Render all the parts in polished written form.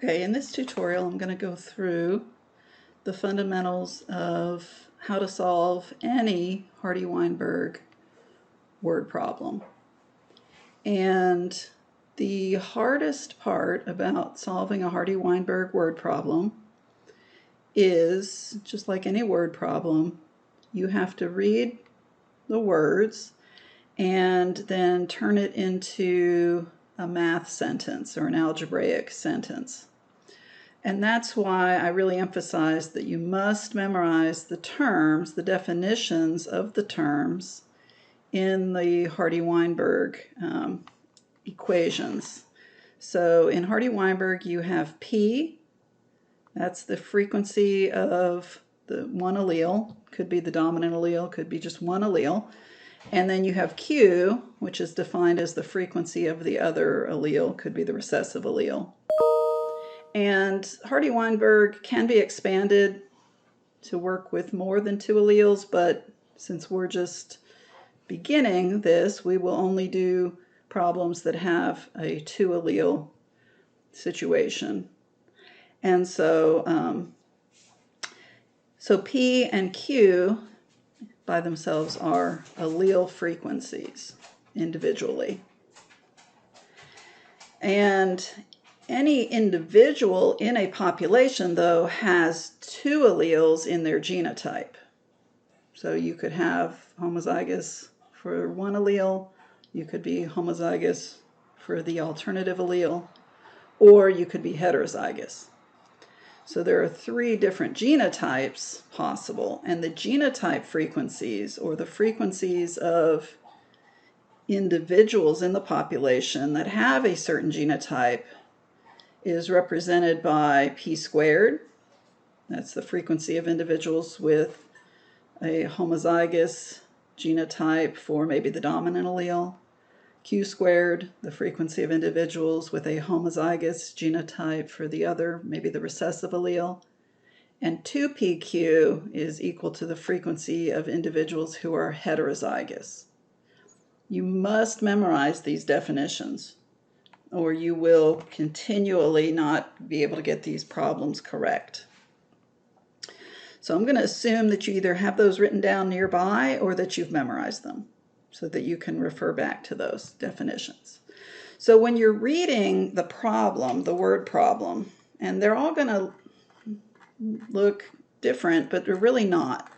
Okay, in this tutorial I'm going to go through the fundamentals of how to solve any Hardy-Weinberg word problem. And the hardest part about solving a Hardy-Weinberg word problem is, just like any word problem, you have to read the words and then turn it into a math sentence or an algebraic sentence. And that's why I really emphasize that you must memorize the terms, the definitions of the terms in the Hardy-Weinberg equations. So in Hardy-Weinberg you have P, that's the frequency of the one allele, could be the dominant allele, could be just one allele. And then you have Q, which is defined as the frequency of the other allele, could be the recessive allele. And Hardy-Weinberg can be expanded to work with more than two alleles, but since we're just beginning this, we will only do problems that have a two allele situation. And so, P and Q by themselves are allele frequencies individually. And any individual in a population, though, has two alleles in their genotype. So you could have homozygous for one allele, you could be homozygous for the alternative allele, or you could be heterozygous. So there are three different genotypes possible, and the genotype frequencies, or the frequencies of individuals in the population that have a certain genotype, is represented by P squared. That's the frequency of individuals with a homozygous genotype for maybe the dominant allele. Q squared, the frequency of individuals with a homozygous genotype for the other, maybe the recessive allele. And 2PQ is equal to the frequency of individuals who are heterozygous. You must memorize these definitions, or you will continually not be able to get these problems correct. So I'm going to assume that you either have those written down nearby or that you've memorized them so that you can refer back to those definitions. So when you're reading the problem, the word problem, and they're all going to look different, but they're really not,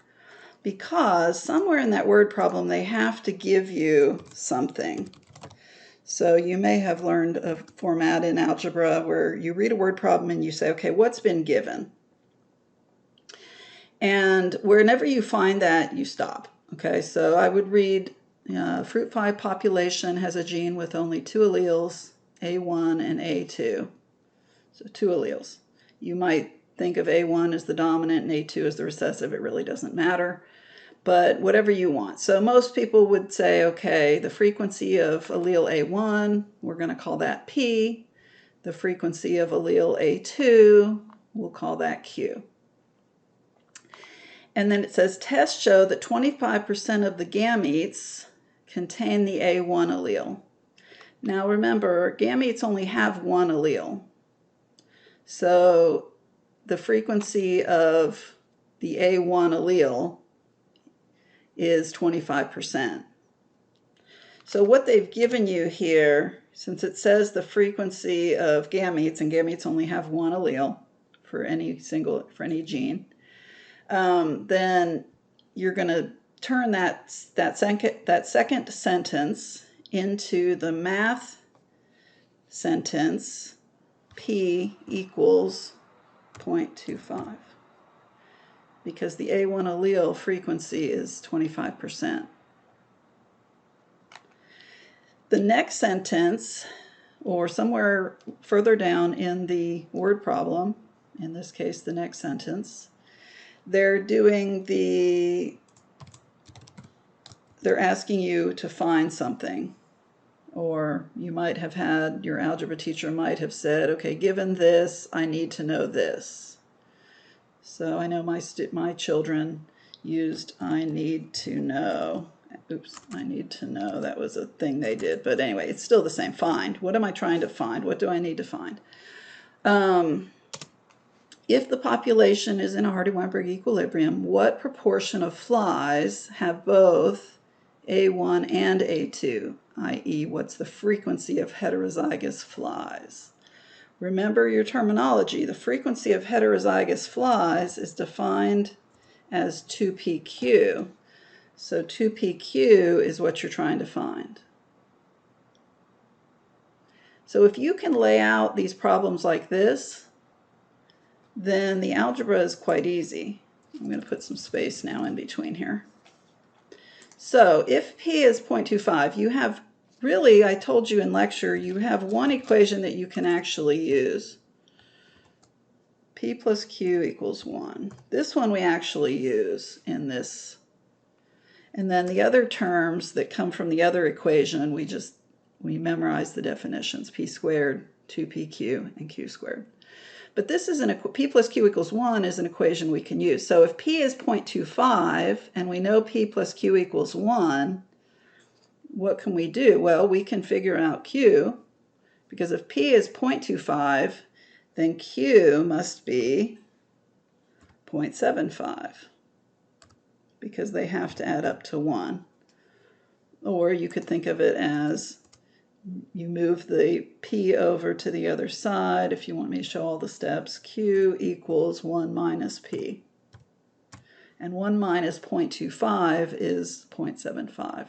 because somewhere in that word problem they have to give you something. So you may have learned a format in algebra where you read a word problem and you say, okay, what's been given? And whenever you find that, you stop. Okay, so I would read fruit fly population has a gene with only two alleles, A1 and A2. So two alleles. You might think of A1 as the dominant and A2 as the recessive. It really doesn't matter. But whatever you want. So most people would say, okay, the frequency of allele A1, we're going to call that P. The frequency of allele A2, we'll call that Q. And then it says, tests show that 25% of the gametes contain the A1 allele. Now remember, gametes only have one allele. So the frequency of the A1 allele is 25%. So what they've given you here, since it says the frequency of gametes, and gametes only have one allele for any gene, then you're going to turn that second sentence into the math sentence P equals 0.25. Because the A1 allele frequency is 25%. The next sentence, or somewhere further down in the word problem, in this case the next sentence, they're asking you to find something. Or you might have had, your algebra teacher might have said, okay, given this, I need to know this. So I know my children used I need to know. Oops, I need to know. That was a thing they did. But anyway, it's still the same. Find. What am I trying to find? What do I need to find? If the population is in a Hardy-Weinberg equilibrium, what proportion of flies have both A1 and A2, i.e., what's the frequency of heterozygous flies? Remember your terminology. The frequency of heterozygous flies is defined as 2pq. So 2pq is what you're trying to find. So if you can lay out these problems like this, then the algebra is quite easy. I'm going to put some space now in between here. So if p is 0.25, you have really, I told you in lecture, you have one equation that you can actually use. P plus Q equals 1. This one we actually use in this. And then the other terms that come from the other equation, we memorize the definitions. P squared, 2pq, and q squared. But this is P plus Q equals 1 is an equation we can use. So if P is 0.25 and we know P plus Q equals 1, what can we do? Well, we can figure out Q, because if P is 0.25, then Q must be 0.75, because they have to add up to 1. Or you could think of it as you move the P over to the other side. If you want me to show all the steps, Q equals 1 minus P. And 1 minus 0.25 is 0.75.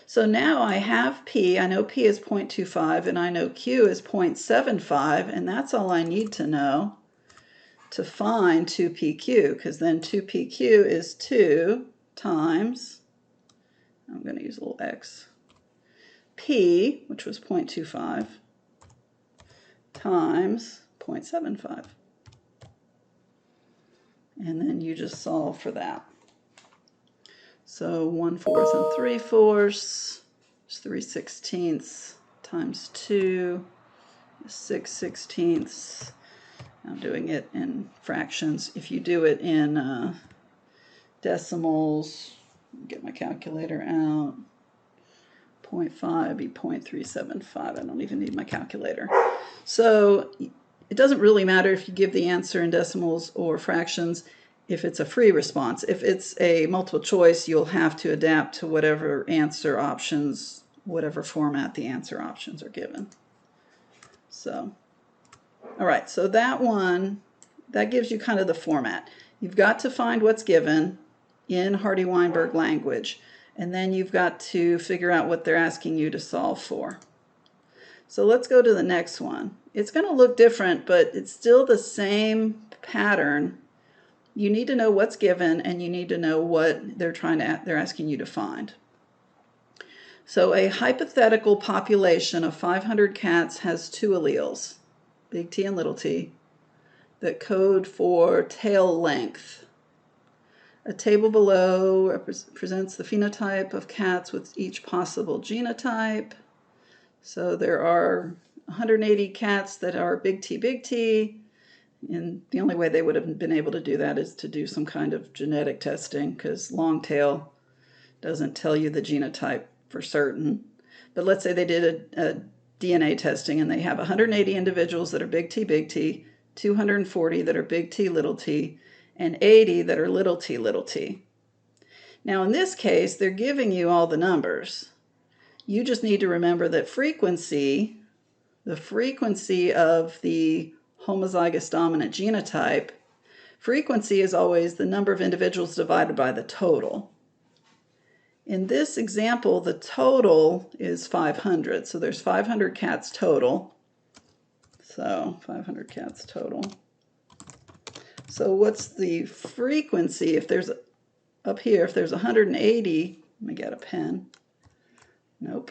So now I have P, I know P is 0.25, and I know Q is 0.75, and that's all I need to know to find 2pq, because then 2pq is 2 times, I'm going to use a little x, P, which was 0.25, times 0.75. And then you just solve for that. So 1/4 and 3/4 is 3/16 times 2 is 6/16. I'm doing it in fractions. If you do it in decimals, get my calculator out. 0.5 be 0.375. I don't even need my calculator. So it doesn't really matter if you give the answer in decimals or fractions if it's a free response. If it's a multiple choice, you'll have to adapt to whatever answer options, whatever format the answer options are given. So, all right, so that one, that gives you kind of the format. You've got to find what's given in Hardy-Weinberg language, and then you've got to figure out what they're asking you to solve for. So let's go to the next one. It's going to look different, but it's still the same pattern. You need to know what's given, and you need to know what they're asking you to find. So a hypothetical population of 500 cats has 2 alleles, big T and little t, that code for tail length. A table below presents the phenotype of cats with each possible genotype. So there are 180 cats that are big T, and the only way they would have been able to do that is to do some kind of genetic testing, because long tail doesn't tell you the genotype for certain. But let's say they did a DNA testing and they have 180 individuals that are big T, 240 that are big T, and 80 that are little t. Now in this case, they're giving you all the numbers. You just need to remember that frequency, the frequency of the homozygous dominant genotype, frequency is always the number of individuals divided by the total. In this example, the total is 500. So there's 500 cats total. So 500 cats total. So what's the frequency if there's, up here, if there's 180, let me get a pen. Nope.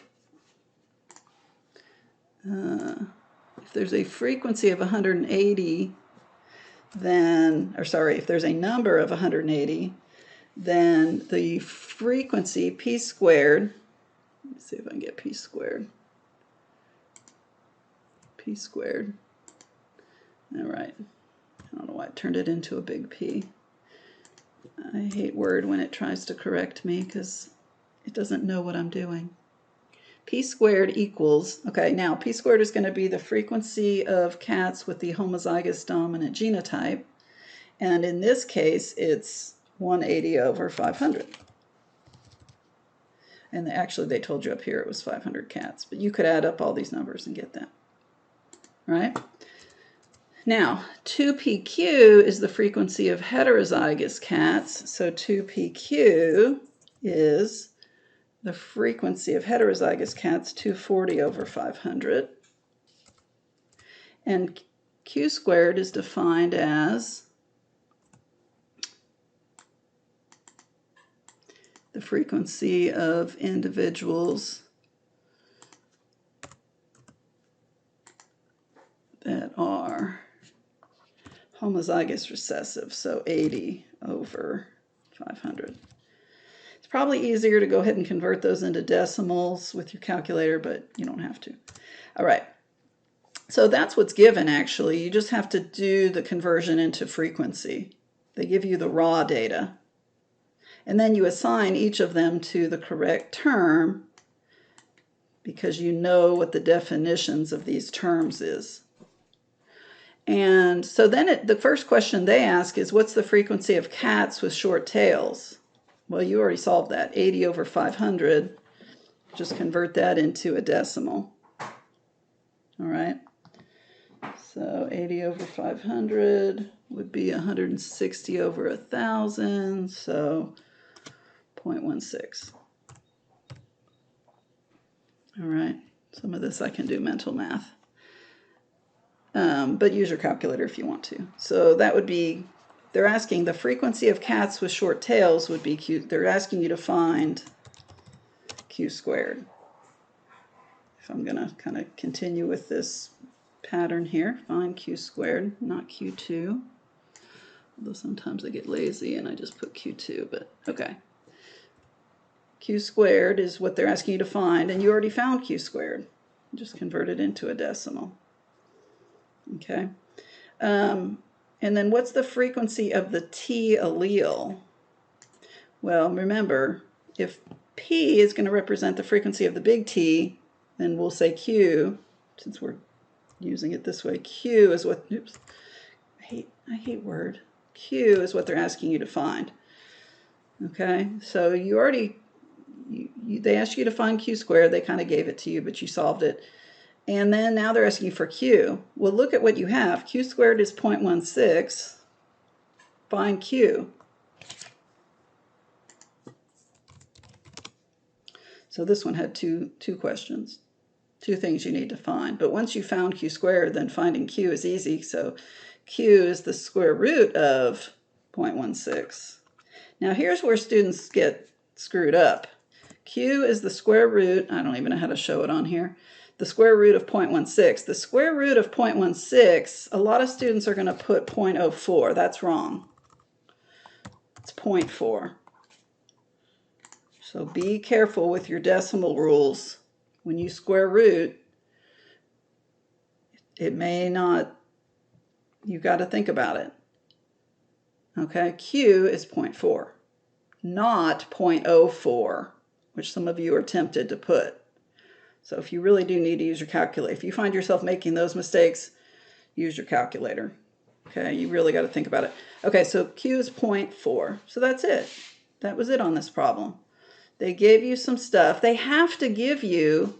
If there's a frequency of 180, then, or sorry, if there's a number of 180, then the frequency, p squared, let me see if I can get p squared. P squared. All right. I don't know why I turned it into a big P. I hate Word when it tries to correct me because it doesn't know what I'm doing. P squared equals, okay, now P squared is going to be the frequency of cats with the homozygous dominant genotype. And in this case, it's 180 over 500. And actually, they told you up here it was 500 cats. But you could add up all these numbers and get that. Right? Now, 2PQ is the frequency of heterozygous cats. So 2PQ is the frequency of heterozygous cats, 240 over 500. And Q squared is defined as the frequency of individuals that are homozygous recessive, so 80 over 500. It's probably easier to go ahead and convert those into decimals with your calculator, but you don't have to. All right, so that's what's given actually. You just have to do the conversion into frequency. They give you the raw data. And then you assign each of them to the correct term because you know what the definitions of these terms is. And so then the first question they ask is, what's the frequency of cats with short tails? Well, you already solved that, 80 over 500. Just convert that into a decimal. All right. So 80 over 500 would be 160 over 1,000. So 0.16. All right. Some of this I can do mental math. But use your calculator if you want to. So that would be, they're asking the frequency of cats with short tails would be Q. They're asking you to find Q squared. If I'm going to kind of continue with this pattern here, find Q squared, not Q2. Although sometimes I get lazy and I just put Q2, but okay. Q squared is what they're asking you to find, and you already found Q squared. Just convert it into a decimal. Okay. And then what's the frequency of the T allele? Well, remember, if P is going to represent the frequency of the big T, then we'll say Q, since we're using it this way. Q is what, oops, I hate word. Q is what they're asking you to find. Okay, so you already, they asked you to find Q squared. They kind of gave it to you, but you solved it. And then now they're asking you for Q. Well, look at what you have. Q squared is 0.16. Find Q. So this one had two questions, two things you need to find. But once you found Q squared, then finding Q is easy. So Q is the square root of 0.16. Now here's where students get screwed up. Q is the square root, I don't even know how to show it on here, the square root of 0.16. The square root of 0.16, a lot of students are going to put 0.04. That's wrong. It's 0.4. So be careful with your decimal rules. When you square root, it may not, you've got to think about it. Okay, Q is 0.4, not 0.04, which some of you are tempted to put. So if you really do need to use your calculator, if you find yourself making those mistakes, use your calculator. Okay, you really got to think about it. Okay, so Q is 0.4. So that's it. That was it on this problem. They gave you some stuff. They have to give you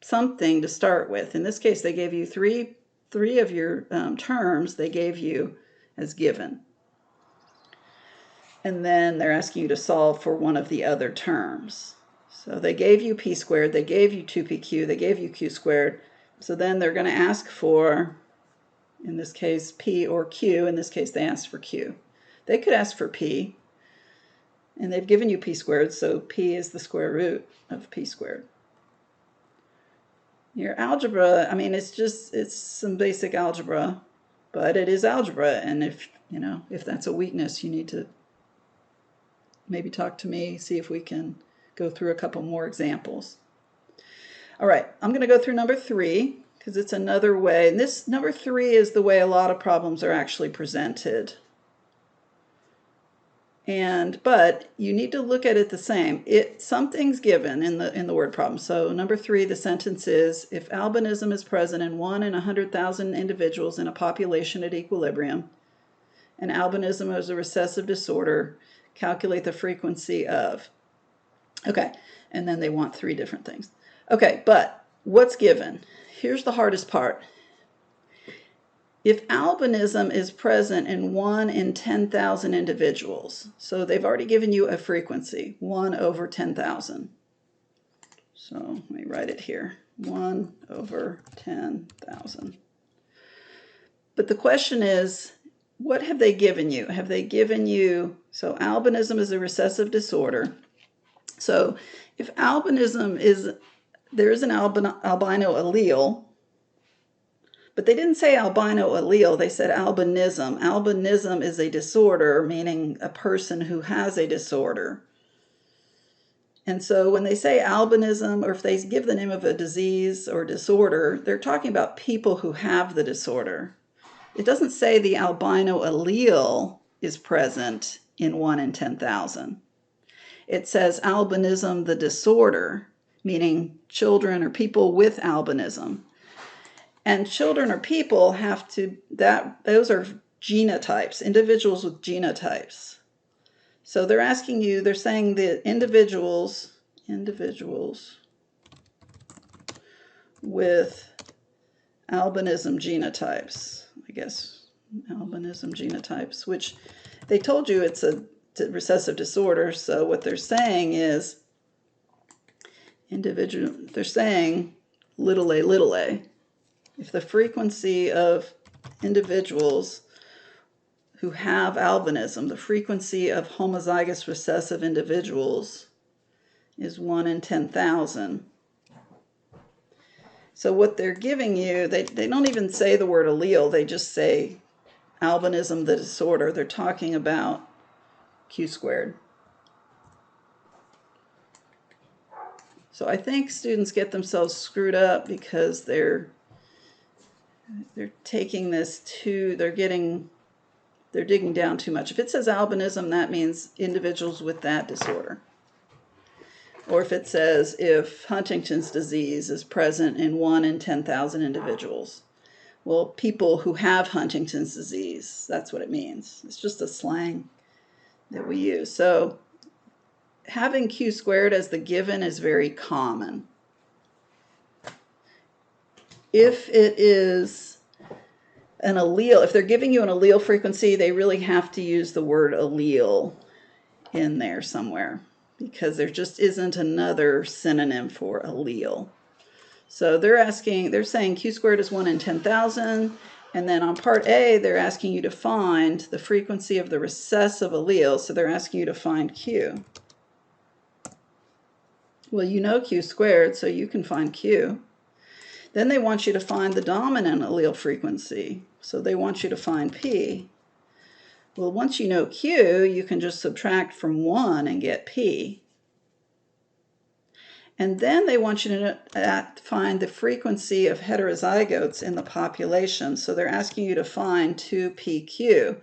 something to start with. In this case, they gave you three of your terms they gave you as given. And then they're asking you to solve for one of the other terms. So they gave you P squared, they gave you 2PQ, they gave you Q squared. So then they're going to ask for, in this case, P or Q. In this case, they asked for Q. They could ask for P, and they've given you P squared, so P is the square root of P squared. Your algebra, I mean, it's some basic algebra, but it is algebra, and if that's a weakness, you need to maybe talk to me, see if we can go through a couple more examples. All right, I'm going to go through number 3 because it's another way. And this number 3 is the way a lot of problems are actually presented. But you need to look at it the same. Something's given in the word problem. So number 3, the sentence is, if albinism is present in 1 in 100,000 individuals in a population at equilibrium, and albinism is a recessive disorder, calculate the frequency of. Okay, and then they want 3 different things. Okay, but what's given? Here's the hardest part. If albinism is present in 1 in 10,000 individuals, so they've already given you a frequency, 1 over 10,000. So let me write it here, 1 over 10,000. But the question is, what have they given you? Have they given you, so albinism is a recessive disorder. So if albinism is, there is an albino allele, but they didn't say albino allele, they said albinism. Albinism is a disorder, meaning a person who has a disorder. And so when they say albinism, or if they give the name of a disease or disorder, they're talking about people who have the disorder. It doesn't say the albino allele is present in 1 in 10,000. It says albinism, the disorder, meaning children or people with albinism. And children or people have to, those are genotypes, individuals with genotypes. So they're asking you, they're saying that individuals with albinism genotypes, I guess, albinism genotypes, which they told you it's a recessive disorder. So what they're saying is they're saying little a. If the frequency of individuals who have albinism, the frequency of homozygous recessive individuals is 1 in 10,000. So what they're giving you, they don't even say the word allele, they just say albinism, the disorder. They're talking about Q squared. So I think students get themselves screwed up because they're taking this they're digging down too much. If it says albinism, that means individuals with that disorder. Or if it says if Huntington's disease is present in 1 in 10,000 individuals. Well, people who have Huntington's disease, that's what it means. It's just a slang that we use. So having Q squared as the given is very common. If it is an allele, if they're giving you an allele frequency, they really have to use the word allele in there somewhere, because there just isn't another synonym for allele. So they're saying Q squared is 1 in 10,000, and then on part A, they're asking you to find the frequency of the recessive allele, so they're asking you to find Q. Well, you know Q squared, so you can find Q. Then they want you to find the dominant allele frequency, so they want you to find P. Well, once you know Q, you can just subtract from 1 and get P. And then they want you to find the frequency of heterozygotes in the population, so they're asking you to find 2PQ.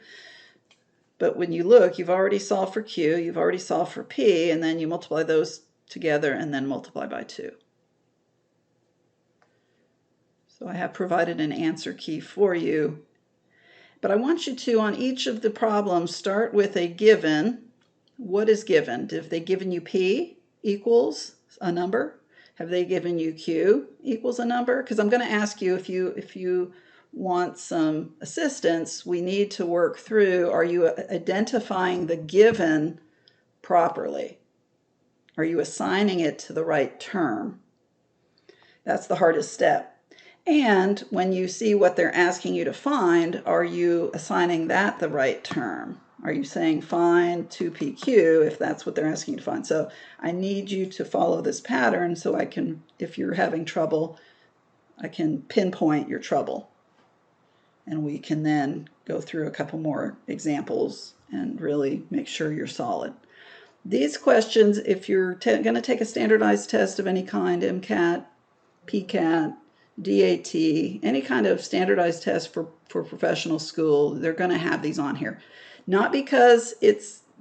But when you look, you've already solved for Q, you've already solved for P, and then you multiply those together and then multiply by 2. So I have provided an answer key for you. But I want you to, on each of the problems, start with a given. What is given? Have they given you P equals a number? Have they given you Q equals a number? Because I'm going to ask you, if you want some assistance, we need to work through, are you identifying the given properly? Are you assigning it to the right term? That's the hardest step. And when you see what they're asking you to find, are you assigning that the right term? Are you saying find 2PQ if that's what they're asking you to find? So I need you to follow this pattern so I can, if you're having trouble, I can pinpoint your trouble. And we can then go through a couple more examples and really make sure you're solid. These questions, if you're going to take a standardized test of any kind, MCAT, PCAT, DAT, any kind of standardized test for professional school, they're going to have these on here. Not because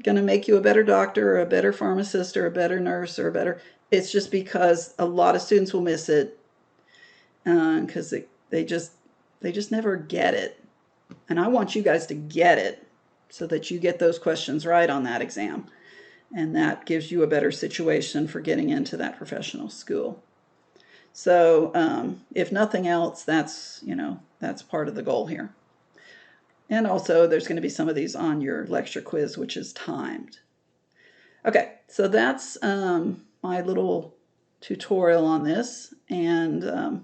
going to make you a better doctor or a better pharmacist or a better nurse or a better. It's just because a lot of students will miss it because they just never get it. And I want you guys to get it so that you get those questions right on that exam. And that gives you a better situation for getting into that professional school. So if nothing else, that's part of the goal here. And also there's going to be some of these on your lecture quiz, which is timed. Okay, so that's my little tutorial on this, and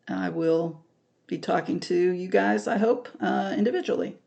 I will be talking to you guys, I hope, individually.